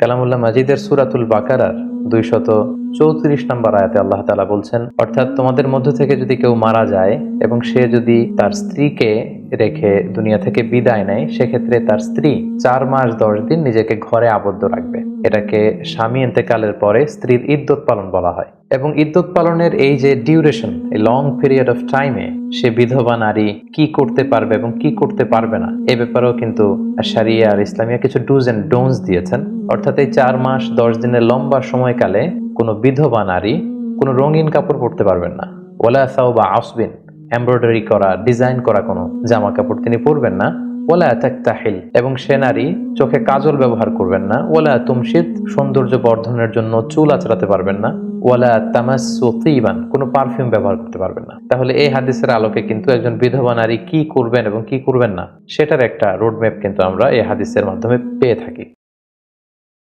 কালামুল্লাহ মাজিদের সূরাতুল বাকারার 234 নম্বর আয়াতে আল্লাহ তাআলা বলছেন, অর্থাৎ তোমাদের মধ্য থেকে যদি কেউ মারা যায় এবং সে যদি তার স্ত্রীকে রেখে দুনিয়া থেকে বিদায় নেয়, সেক্ষেত্রে তার স্ত্রী 4 মাস 10 দিন নিজেকে ঘরে আবদ্ধ রাখবে। এটাকে স্বামী ইন্তেকালের পরে স্ত্রীর ইদ্যত পালন বলা হয়। এবং ইদ্যত পালনের এই যে ডিউরেশন, এই লং পিরিয়ড অফ টাইমে সে বিধবা নারী কি করতে পারবে এবং কি করতে পারবে না, এ ব্যাপারেও কিন্তু শারিয়া আর ইসলামিয়া কিছু ডুজ এন্ড ডোন্টস দিয়েছেন। অর্থাৎ এই 4 মাস 10 দিনের লম্বা সময়কালে কোনো বিধবা নারী কোনো রঙিন কাপড় পরতে পারবেন না। ওয়ালা সাওবা আসবিন, এমব্রয়ডারি করা, ডিজাইন করা কোনো জামা কাপড় তিনি পরবেন না। ওয়ালা তাকতাহিল, এবং সে নারী চোখে কাজল ব্যবহার করবেন না। ওয়ালা তুমশিত, সৌন্দর্য বর্ধনের জন্য চুল আঁচড়াতে পারবেন না। ওয়ালা তামাসসু তিবান, কোনো পারফিউম ব্যবহার করতে পারবেন না। তাহলে এই হাদিসের আলোকে কিন্তু একজন বিধবা নারী কি করবেন এবং কি করবেন না সেটার একটা রোডম্যাপ কিন্তু আমরা এই হাদিসের মাধ্যমে পেয়ে থাকি।